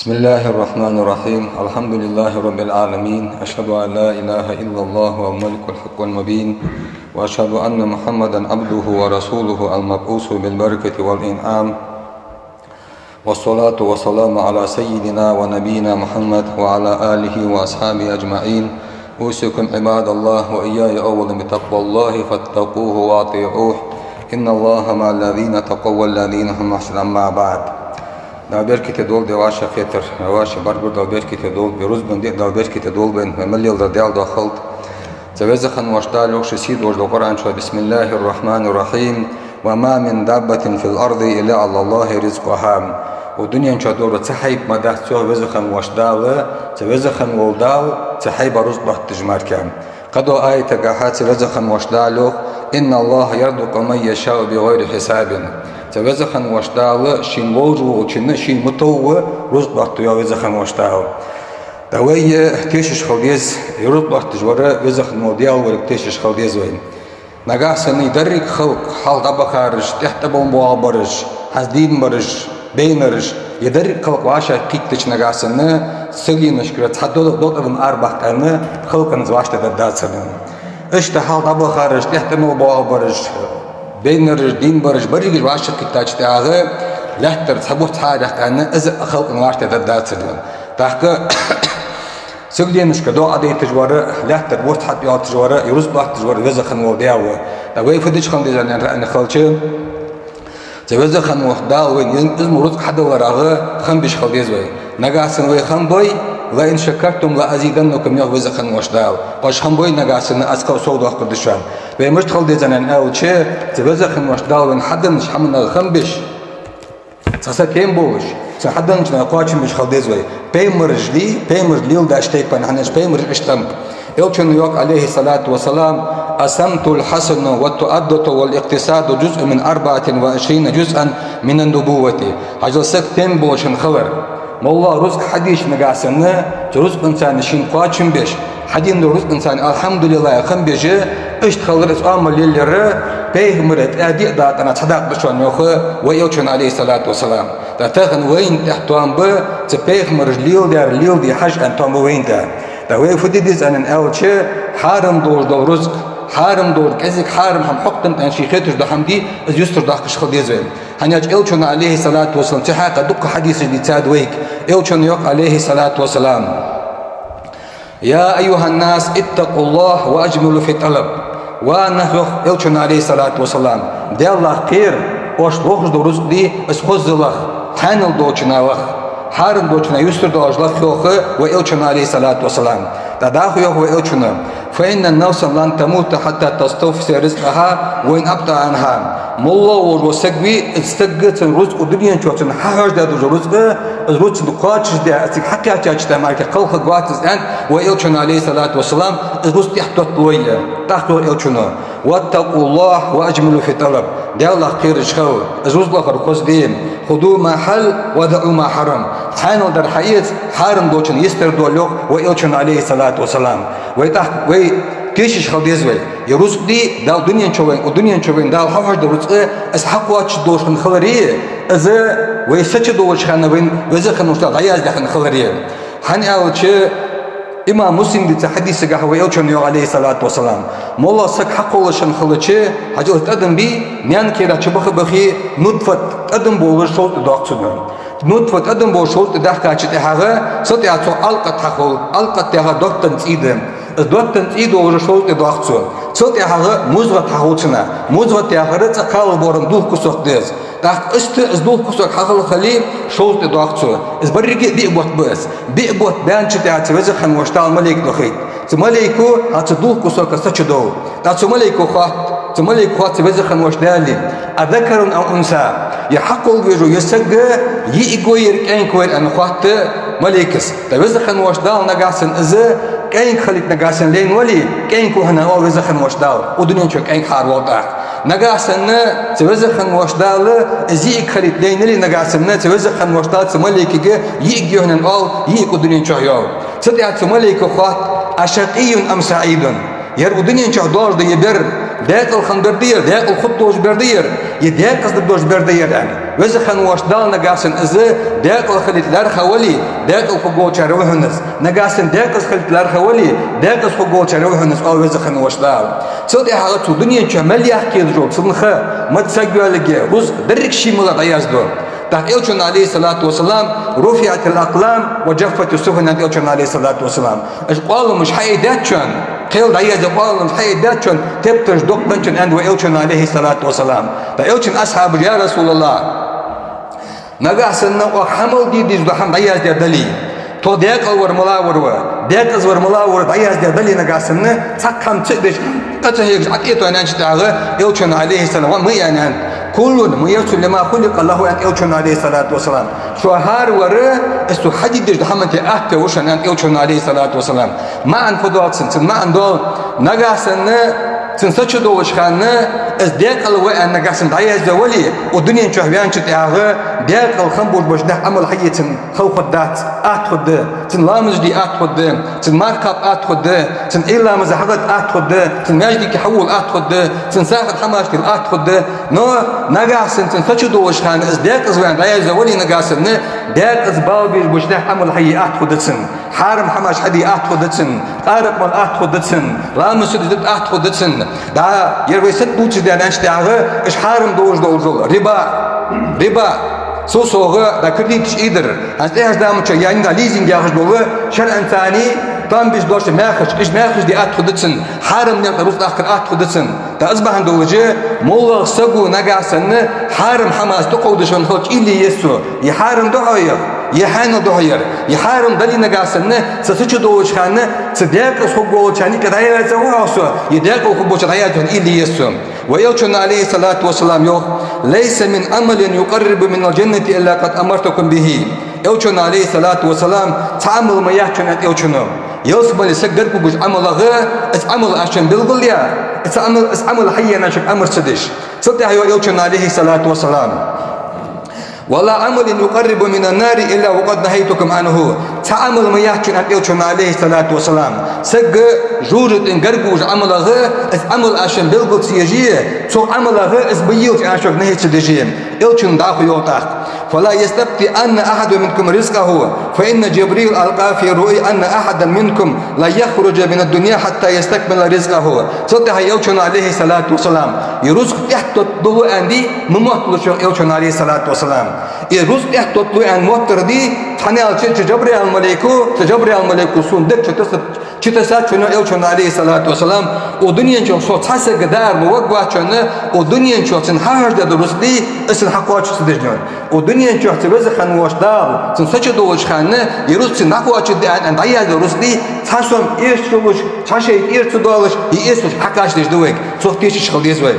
بسم الله الرحمن الرحيم. الحمد لله رب العالمين. أشهد أن لا إله إلا الله والملك الحق المبين، وأشهد أن محمدا عبده ورسوله المبعوث بالبركة والإنعام، والصلاة والسلام على سيدنا ونبينا محمد وعلى آله وأصحابه أجمعين. أوصيكم عباد الله وإياي أولا بتقوى الله فاتقوه وأطيعوه، إن الله مع الذين تقوا والذين هم محسنون. أما بعد، دالبركة دول دواشة خيتر رواشة بربر دالبركة دول برزبن دي دالبركة دول بين مليل دال دخلت زوزخن واشتال وش سيد وش القرآن شو. بسم الله الرحمن الرحيم. وما من دابة في الأرض إلا على الله رزقها. ودنيا شو دور تحيب مدح سو وزخن واشتال زوزخن ولدال تحيب رزق تجمر كام قدو آية قاحات زوزخن واشتالو إن الله يرزق من يشاء بغير حساب. وزخن واشتال شين وجو وشين شين متو رزق بحتو وزخن واشتال دوي تيشش خوديز يرزق بحت جورا وزخن موديال ورك تيشش خوديز وين نجاحسن يدرك خلق حال طبخارش تحت بومبو برش حزدين برش بينرش يدرك خلق واشا قيتش نجاحسن سجي نشكر تحدد دوت ابن أربع كأنه خلق نزواج تدرسن إيش حال طبخارش تحت بومبو برش بينرش دين برش بريج واشا قيتش تاعه لحتر تحبوت حاجة كأنه إذا خلق نزواج تدرسن تحكي سجدي مش كدو عادي تجوره لحتر بوت حد يا تجوره يرز بحت تجوره وزخن ودياوه دوي فديش خم دي أنا خالشة وزخن وحدة وين اسمه رزق حدا ولا راه خم بيش خالديز وين نجاسن وين خم بوي لا إن شكرتم لا أزيدنكم يا وزخن وحدة باش خم بوي نجاسن أسكو صود وقت دشان وين مش خالديز أنا أول شيء وزخن وحدة وين حدا مش حمنا خم بيش ساسا كيم بوش حدا نجنا قاچم مش خالديز وين بيمرجلي داشتيك بان هنش بيمرج اشتم يلشن يوك عليه الصلاة والسلام أسمت الحسن والتؤدة والاقتصاد جزء من 24 جزءا من النبوة. عجل سك تنبوشن خبر والله رزق حديش نقاسنا رزق إنسان شين قاچم بيش حدين رزق إنسان الحمد لله خم بيجي اشتخل رزق أمر للر بيمرت أدي داتنا تصدق بشون يوخه ويلشن عليه الصلاة والسلام تاخن وين تحتوان ب تبيخ مرج ليل دي حاج أنتم وين ده وين فديدز أن أول شيء حارم دور رزق حارم دور كذك حارم هم حقن أن شيء خيتش ده حمدي إز يستر ده كش خديز وين هنيج إلشون عليه الصلاة والسلام تحقق دق حديث اللي تاد ويك إلشون يوك عليه الصلاة والسلام يا أيها الناس اتقوا الله وأجملوا في الطلب ونحن إلشون عليه الصلاة والسلام ده الله خير وش روح دو رزق دي اسخوز الله حانل دوچنا وخ حارم دوچنا يستر دوجلخ يوخ وإلچنا عليه الصلاة والسلام تداخل يوخ وإلچنا فإن النفس لن تموت حتى تستوفي رزقها وإن أبطأ عنها مولله وسقوي استقت الرزق الدنيا شوتن حاج ده رزق الرزق قاتش ده اسك حقيقة تاجتا مالك قلخ قاتس أن وإلچنا عليه الصلاة والسلام الرزق يحتوت لوية تاخذ إلچنا واتقوا الله وأجملوا في طلب ده الله خير شخو الرزق خرقوس دين خذوا ما حل ودعوا ما حرم حانو در حيث حارم دوچن يستر دولوخ وإلچن عليه الصلاة والسلام وي كيشش خلديز وي يرزق دي دال دنيا چوين ودنيا چوين دال حوش در رزق اس حق واچ دوشن خلريه از وي سچ دوش خان وين وزخن وشتا غياز دخن خلريه هن اولچ إمام مسلم دي حديث قهوة يلشن يو عليه الصلاة والسلام مولا سك حق الله شن خلتشي حجول تقدم بي نيان كيرا چبخ بخي نطفة تقدم بولر شوط داخسون نطفة تقدم بولر شوط داخكا چتهاغا ستياتو ألقت حقول ألقت تهاغا دوتن تيدم دوتن تيدو ولر شوط داخسون ستيهاغا مزغة حقولتنا مزغة تهاغا تقال بورن دوه كسوق ديز تاخ است از دوه كسوق حقل خلي شوط داخسون از بريكي بيبوت بس بيبوت بان چتيات وزخن وشتال ملك دخيت تملكو هتدوه كسوق سچدو تملكو خات تملكو خات وزخن وشدالي أذكر أو أنثى يحقل بيجو يسق ييغوير كان كوير أن خات ملكس توزخن وشدال نجاسن إذا كان خليك نجاسن لين ولي كان كهنا أو وزخن وشدال ودنيا شو كان حار وضع نجاسن توزخن وشدال زيك خليك لين اللي نجاسن توزخن وشدال تملكي ييغيهن أو ييكو دنيا شو ياو ستيات تملكو خات أشقي أم سعيد يرو دنيا شو دور دي يبر داك الخنبر دير داك الخطوش بردير يداك قصد دوش بردير يعني وزخن واشدال نجاسن إز داقل خليت لارخولي داقل خجول شروهنس نجاسن داقل خليت لارخولي داقل خجول شروهنس أو وزخن واشدال صوت حالته دنيا شمال يحكي الجوك صنخة ما تسجوا لجي روز درك شيء ملا تيازدو تحت إلشون عليه الصلاة والسلام رفعت الأقلام وجفت السفن عند إلشون عليه الصلاة والسلام إيش قالوا مش حي داتشون قيل دايز قالوا مش حي داتشون تبتش دقنشون عند إلشون عليه الصلاة والسلام فإلشون أصحاب يا رسول الله نجاسنا وحمل دي دحم دايز دلي تو ديك أور ملاور ديك أزور ملاور دايز دلي نجاسنا تكم تدش أتهيج عقيتو أنا أشتاعه إلشون عليه السلام ما يعني كل ميسر لما خلق الله أن إلشون عليه الصلاة والسلام شهر وراء استو حديد دحمت أحد وشان أن إلشون عليه الصلاة والسلام ما أن فضوات سن ما أن دول نجاسنا تنسچ دوش خانه از داخل و ان نجاسن دايز دولي والدنيا شهوان شتاعه داخل خنبوش باش ده عمل حيتن خوف الدات اخد تن لامز دي اخد تن ماركاب اخد تن الا مزحقت اخد تن ماجدي كحول اخد تن ساقط حماش دي اخد نو نجاسن تنسچ دوش خانه از داخل و ان دايز دولي نجاسن داخل بالبي باش ده عمل حي اخد تن حارم حماش حدي اخد تن قارب مال اخد تن لامز دي اخد تن دا يرويست بوتش دي أنا أشتاعه إيش حارم دوج ربا صوصوغه دا كرديتش إيدر أنت دامتش يعني دا ليزين جاهش دوغه شرعا ثاني طام بيش دوش إيش ماخش دي أتخدتسن حارم نيق روس آخر أتخدتسن دا أصبح دوجه مولا سقو نقاسن حارم حماس تقودشون خلق إلي يسو يحارم دعاير يحانو دعير يحارم دلي نجاسن سسچ دوش خانه صديق سوغو چاني كدايا زواسو يديق خبو چدايا جن إلي يسو ويلشن عليه الصلاة والسلام يو ليس من عمل يقرب من الجنة إلا قد أمرتكم به يلشن عليه الصلاة والسلام تعمل ما يحشن يلشنو يوصل سجد بوج عمله عمل عشان بالغليا عمل حيا عشان أمر سدش صدق يلشن عليه الصلاة والسلام ولا عمل يقرب من النار إلا وقد نهيتكم عنه تعمل ما يحكي عن إلشون عليه الصلاة والسلام سج جورد إن قربوج عمله عمل عشان بلغت سيجيه سو عمله إسبيوت عشان نهيت سدجيه إلشون داخل يوتاخ فلا يستبقي أن أحد منكم رزقه فإن جبريل ألقى في رؤي أن أحدا منكم لا يخرج من الدنيا حتى يستكمل رزقه صدق إلشون عليه الصلاة والسلام يرزق يحتط له عندي ممطلش إلشون عليه الصلاة والسلام يرزق يحتط له عن موتر دي تحنيال تجبري الملكو سندك چتسات چنو إلشون عليه الصلاة والسلام ودنيا چون صوت حس قدار موقع چون ودنيا چون تن هاج ده رسدي اسن حقواش سدجنون ودنيا چون تبز خن واشدال تن سچ دوش خانه يروز تن حقواش ده ان دايا ده رسدي تاسوم ايرچوش تاشي ايرچدالش ييسوش حقاش دجدوك صوت تيش شخليز وي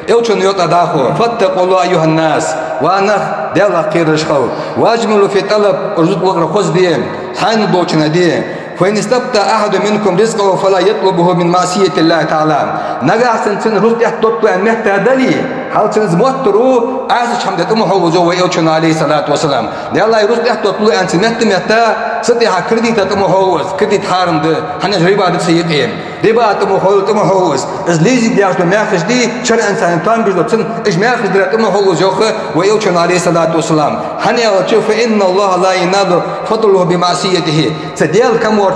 إلشون يوتا داخو فاتقوا الله أيها الناس وأنا ديلا قيرش خو واجملوا في طلب رزق وغر خذ دين حان دوچنا دين فإن استبتى أحد منكم رزقه فلا يطلبه من معصية الله تعالى نجاسن سن رزق يحتط أن محتاجلي حال سن زموترو عايز حمد أمه وجو إلشون عليه الصلاة والسلام يلا رزق يحتط له أن سنت متى ستها كرديت أمه هوس كرديت حارم ده حنا ربا ده سيئين ربا أمه هوس إز ليزي دياش بماخش دي شر إنسان تان بيجو سن إج ماخش درت أمه هوس جوخه وإلشون عليه الصلاة والسلام حنا يشوف إن الله لا ينال فضله بمعصيته تديال كم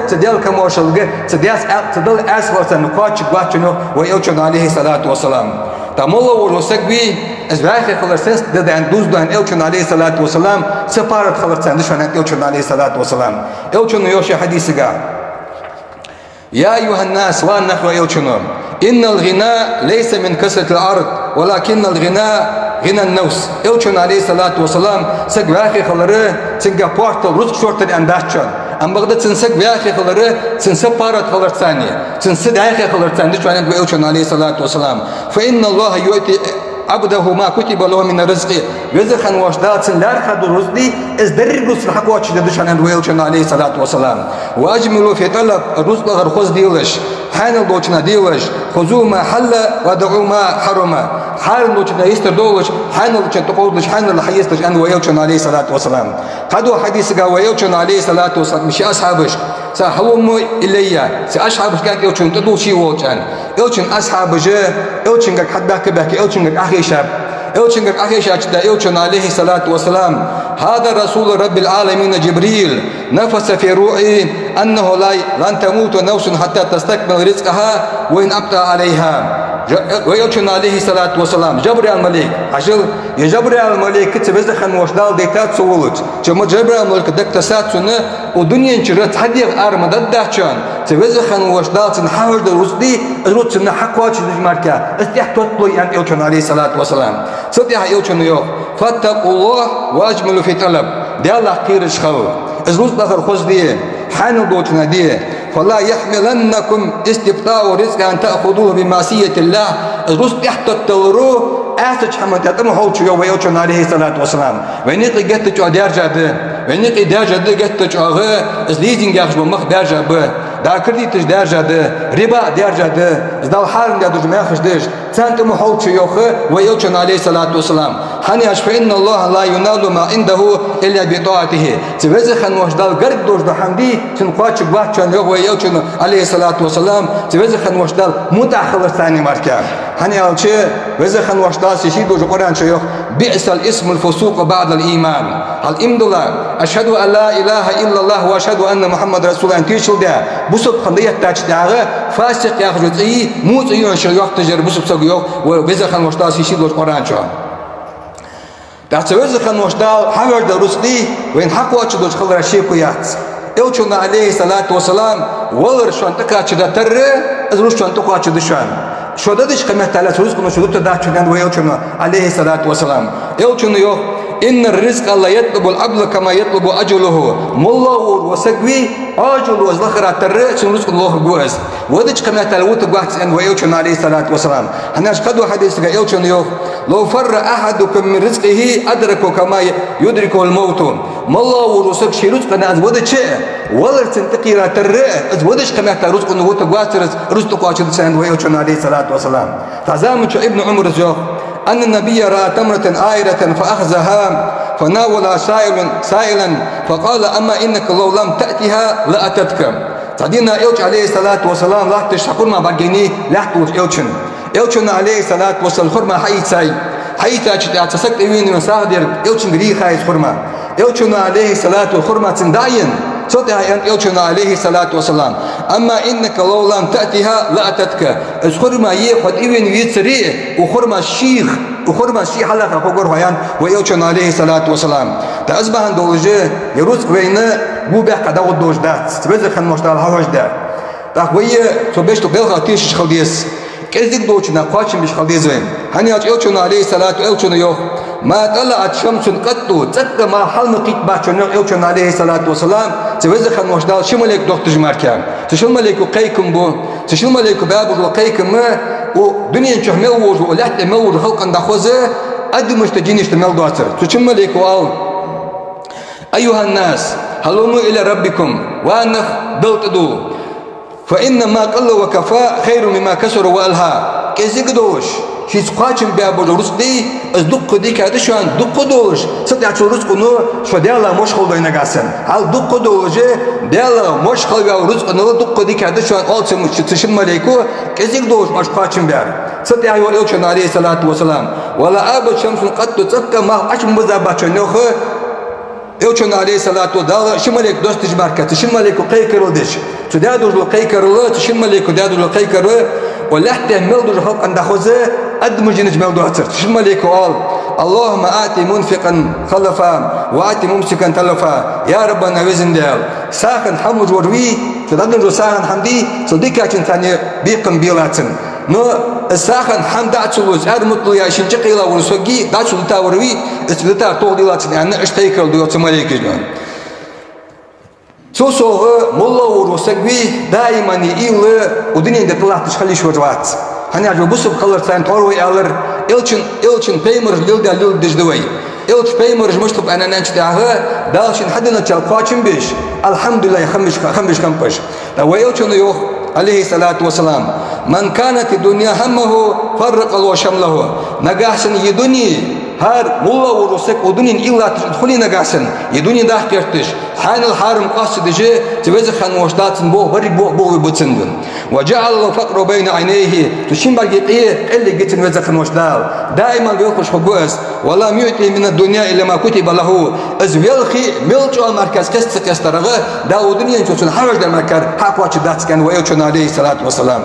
تديال كمورشلجة تدل أسفل نقاش قاتشنو وإلشون عليه الصلاة والسلام تامولا ورسكبي إزرايل خلصت ده عن دوز ده عن إلشون عليه الصلاة والسلام سفارة خلصت عن دشان إلشون عليه الصلاة والسلام إلشون يوشي حديثك يا أيها الناس وأنخوا إلشون إن الغناء ليس من كسرة الأرض ولكن الغناء غنى النفس إلشون عليه الصلاة والسلام سجراخي خلره سنغابورتل روس شورتل أنداشون أم بغداد سنسك بياخي خلره سنسبارت خلر ثانية سنسد عاخي خلر ثانية شو عند بيلشون عليه الصلاة والسلام فإن الله يؤتي عبده ما كتب له من الرزق رزقا واشداد سنلار خدو رزقي إز درب رزق حق واتش دشان عند بيلشون عليه الصلاة والسلام وأجملوا في طلب الرزق غير خذ ديلش حان الدوشنا ديلش خذوا ما حل ودعوا ما حرم حال الدوشنا يستر دولش حان الدوشنا تقولش حان اللي حيستش عند بيلشون عليه الصلاة والسلام قدوا حديث قا ويلشون عليه الصلاة والسلام مش أصحابش سأحوم إليا سأصحابش كان يلشون تدوشي ووشان يلشون أصحابش يلشون قد حدك بك يلشون قد أخي شاب إلشن أخيش أجدا إلشن عليه الصلاة والسلام هذا رسول رب العالمين جبريل نفس في روحي أنه لن تموت نفس حتى تستكمل رزقها وإن أبقى عليها. ويلشن عليه الصلاة والسلام جبريل الملك عشان يجبريل الملك كتبز خن وشدال ديكتات سولت جم جبريل الملك دكتسات سنة ودنيا نشرت حديق أرم دداشان تبز خن وشدال تنحاول درسدي أزروت سنة حقواتش دجماركا استحتوت لي أن يلشن عليه الصلاة والسلام صدق يلشن يوم فاتقوا الله وأجملوا في طلب ديال قيرش خل أزروت دخل خزديه حانو دوتنا ديه فلا يحملنكم استبطاء رزق أن تأخذوه بمعصية الله الرزق تحت التورو أسج حمد يتم هوتشو ويوتشون عليه الصلاة والسلام وينيقي جتشو درجة به وينيقي درجة ده جتشو أغه إزليزين يخشبو مخ درجة به دا كرديتش درجة ده ربا درجة ده إزدال حارن ده دجمع خشدش تنتم هوتشو يوخه ويوتشون عليه الصلاة والسلام حني أشفى إن الله لا ينال ما عنده إلا بطاعته تبزخن وشدال قرد دوش بحمدي تنقاتش باتشان يوه يوتشون عليه الصلاة والسلام تبزخن وشدال متأخر ثاني مركب حني ألشي بزخن وشدال سيشيدو جقران شيوخ بئس الاسم الفسوق بعد الإيمان هل إمدلا أشهد أن لا إله إلا الله وأشهد أن محمد رسول الله انتيشل ده بسط خندية تاج داغه فاسق يخرج إيه موت يون شيوخ تجر بسط سقيوخ وبزخن وشدال سيشيدو جقران شو تعتبر خن وشدال حمر درسدي وين حقوا تشدوش خلر شيكو يات إلشون عليه الصلاة والسلام ولر شان تكاتش دا تر أزروش شان تكاتش دشان شو دادش قمة تعالى رزق شو دكتور دا تشدان ويلشون عليه الصلاة والسلام إلشون يوه إن الرزق لا يطلب العبد كما يطلب أجله مولور وسقوي أجل وزلخرة تر شن رزق الله جوز ودش قمة تعالى وتقعد أن ويلشون عليه الصلاة والسلام هناش قدوا حديث إلشون يوه لو فر أحدكم من رزقه أدركه كما يدركه الموت مولور وسق شي رزق ناس ودش ولر تنتقي تر ودش قمة تعالى رزق إنه وتقعد رزق قاعد أن ويلشون عليه الصلاة والسلام فزامن ابن عمر زوج أن النبي رأى تمرة عائرة فأخذها فناولها سائلا فقال أما إنك لو لم تأتها لأتتك تعدينا إلش عليه الصلاة والسلام لا تشكر ما بجيني لا تقول إلشن عليه الصلاة والسلام خرما حيث أتسكت وين مساهدر إلشن غري خايس خرما إلشن عليه الصلاة والخرما تنداين صدق إلشن عليه الصلاة والسلام أما إنك لو لم تأتها لأتتك الخرما يخد إبن يتسري وخرما الشيخ حلقة فقر هيان وإلشن عليه الصلاة والسلام تأزبهن دوجه يرزق بينه بوبع قداو الدوج دات تبزخن مشتال هواج دات تخويه تبيش تقلقا تيش خلديس كذلك دوجنا قاشم بيش خلديس وين هني إلشن عليه الصلاة إلشن يوخ ما طلعت شمس قط تك ما حلم قيت باشن إلشن عليه الصلاة والسلام تبزخن مشتال شملك دكتور ماركان تشملك قيكم بو تشملك باب وقيكم ودنيا شهمل وجه ولحت مول خلق عند خوزه قد مستجين يشتمل دواتر تشملك وال أيها الناس هلموا إلى ربكم وأنخ دلتدو فإن ما قل وكفى خير مما كسر وألها كذلك دوش شيء قاتم بأبو رزقي أصدق ديك هذا شان دق دوش صدق شو رزق إنه شو ديالا مش خل بينك عسن هل دق دوش ديالا مش خل بيا رزق إنه دق ديك هذا شان قال سمش تشم عليكو كذلك دوش مش قاتم بأر صدق أيوة إلشن عليه الصلاة والسلام ولا أبد شمس قد تسكر ما عشان مزابات شنوخ إلشن عليه الصلاة والسلام شمالك دوست جماركة تشمالك قيكر ودش تدادر القيكر الله تشمالك دادر القيكر ولا احتمل دور خلق عند خوزه قد مجنج مولدو أثر تشمالك قال اللهم آتي منفقا خلفا وآتي ممسكا تلفا يا ربنا وزن ديال ساخن حمد وروي تدادر ساخن حمدي صديقة ثانية بيقم بيلاتن نو الساخن حمد أتشلوز أرمطلو يا شنجقي لا ورسوجي داتشلو تاوروي استلتا طول ديلاتن يعني اشتيكل ديال تشمالك جنان سوسوه مولا ورسوجي دائما يقول ودنيا دتلات تخلي شوجوات هني عجب بصب خلر ثاني توروي ألر إلشن بيمرج ليلدا ليلد دجدوي إلش بيمرج مشطب أنا نانشتاها دالشن حدنا تلقاتشن بيش الحمد لله خمش كمبش لو إلشن يوخ عليه الصلاة والسلام من كانت الدنيا همه فرق الله شمله نجاحسن يدني هار مولا ورسك ودنيا إلا تدخلي نجاحسن يدني ده كرتش حان الحارم قصد جي تبز خن وشدات بو بري بو بتسندن وجعل الفقر بين عينيه تشين باقيه اللي جت وز خن وشدال دائما بيخش حبوس ولا يعطي من الدنيا الا ما كتب له از ويلخي ملجو المركز كسترغه داودني انتو حرج المركز حق واتش دات كان ويلچون عليه الصلاه والسلام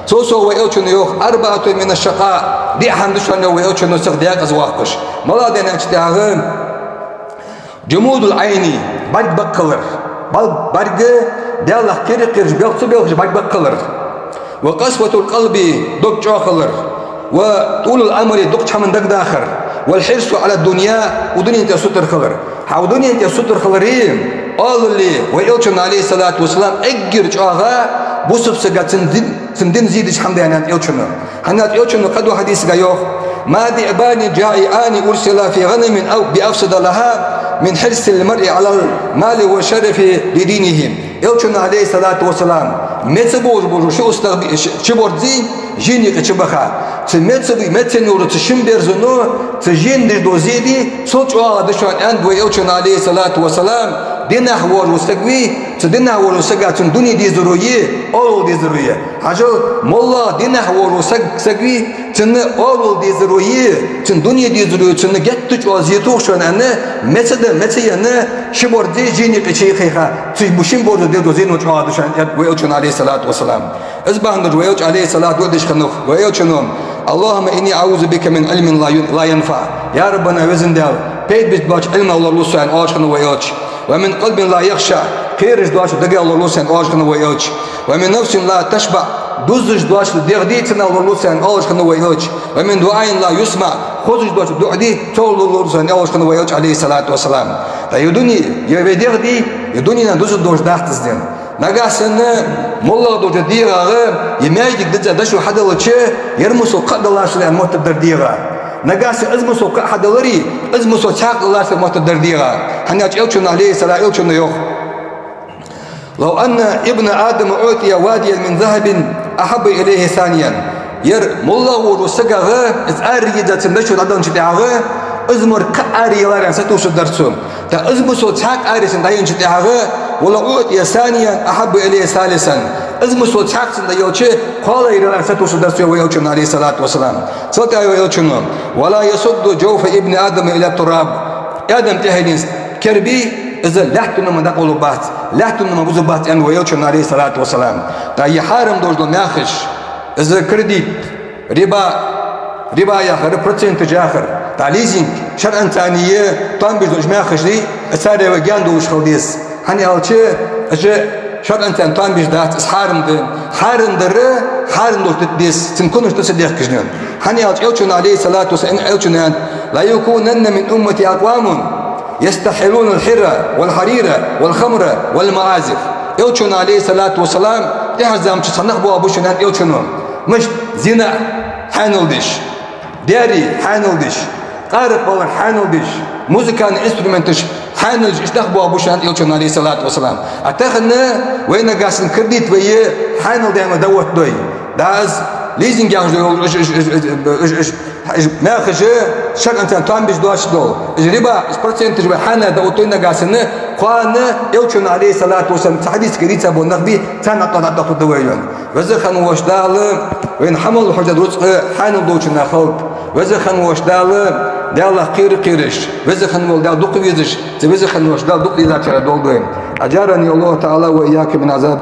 سو ويلچون يوخ اربعه من الشقاء دي حمد شنو ويلچون سق ديق از واقش ملادن اجتاغن جمود العين بعد بقلر برج دالله كيرقرج بيلخ بعد بقلر وقسوه القلب دق جوخلر وطول الامر دق چمن دق داخر والحرص على الدنيا ودنيا انت ستر خلر ها ودنيا انت ستر خلرين قال لي ويلچون عليه الصلاه والسلام اجر جوغا بوسب سغاتن دين زيدش حمد يعني يلچون هنات يلچون قدو حديث غيوخ ما دئبان جائعان ارسل في غنم او بافسد لها من حرص المرء على المال والشرف لدينهم يلچون عليه الصلاه والسلام متبوج بوجو شو استغ شبورزي جيني كچبخا تمتبي متنور تشمبرزنو تجين دوزيدي سوچوا دشان اند ويلچون عليه الصلاه والسلام دينا حوار وسقوي تدينا حوار وسقاتن دنيا دي زرويه اول دي زرويه حاجه مولا دينا حوار وسقوي تن اول دي زرويه تن دنيا دي زرويه تن جتچ وازيتو شون انا متينا شبوردي جيني قچي خيخا تبوشين بورد دي دوزين وچوا دشان ويلچون عليه الصلاه والسلام ازبان ويلچ عليه الصلاه ودش خنوخ ويلچنوم اللهم اني اعوذ بك من علم لا ينفع يا ربنا وزن دال بيت باش علم الله لسان اشخن ويلچ ومن قلب لا يخشع خيرج دواش دقي الله لسان اشخن ويلچ ومن نفس لا تشبع دوزج دواش دغديتنا الله لسان اشخن ويلچ ومن دعاء لا يسمع خذج دواش دعدي تول الله لسان اشخن ويلچ عليه الصلاه والسلام تيدني يبدغدي يدني دوز دوش داختزدن نغاسن مولا دوجا ديغا يماجك دجا دشو حدلچه يرمسو قدلاشلان متدر ديغا نغاس ازمسو حدلري ازمسو چاقلاش متدر ديغا هناچ يلچون عليه الصلاه يلچون يوخ لو ان ابن ادم اعطي واديا من ذهب احب اليه ثانيا ير مولا ورسغا از اريدت نشو دادن چتاغا ازمر كاريلارن ستوش درسوم تا ازمسو چاق اريسن داين چتاغا ولا أعطي ثانيا أحب إليه ثالثا ازمسو چاقسن دا يوچه قال إلى ستوش درسوه ويوچن عليه الصلاة والسلام صلى ويوچن ولا يصد جوف ابن آدم إلى التراب آدم تهدين كربي إذا لحتنا من دقلوا بات لحتنا من بوزو بات أن ويوچن عليه الصلاة والسلام تا يحارم دوجدو ماخش إذا كرديت ربا ياخر برسنتج آخر تا ليزينج شرعا ثانية طنبش دوج ماخش دي أساري وجان دوش خلديس hani alçı şartın tan bir dağıt harım dost des tim konuştu sedek kişinin hani alçı elçun aleyhi salatu vesselam elçunan la yukunanna min ummati aqwamun yastahilun al-hirra wal-harira wal-khamra wal-ma'azif elçun aleyhi salatu vesselam tehzamçı sanık bu abuşunan elçunun mış zina hanıldiş deri hanıldiş qarıp olan hanıldiş müzikanın instrumentiş حانج اشتخبوا ابو شان يلچون عليه الصلاه والسلام اتخنا وين قاسن كرديت وي حانل دائما دوت دوي داز ليزنج جاز ما خش شك انت تام بيش دوش دو ربا برسنتج حنا دوتونا قاسن قانا يلچون عليه الصلاه والسلام حديث كريت ابو النبي كان قد دويون وزخن وش دال وين حمل حجه رزق حانل دوچنا خلق وزخن وش دال دالله قيرش وزخن ول دال دوق ويزش وزخن وش دال دوق إذا ترى دول أجارني الله تعالى وإياك من عذاب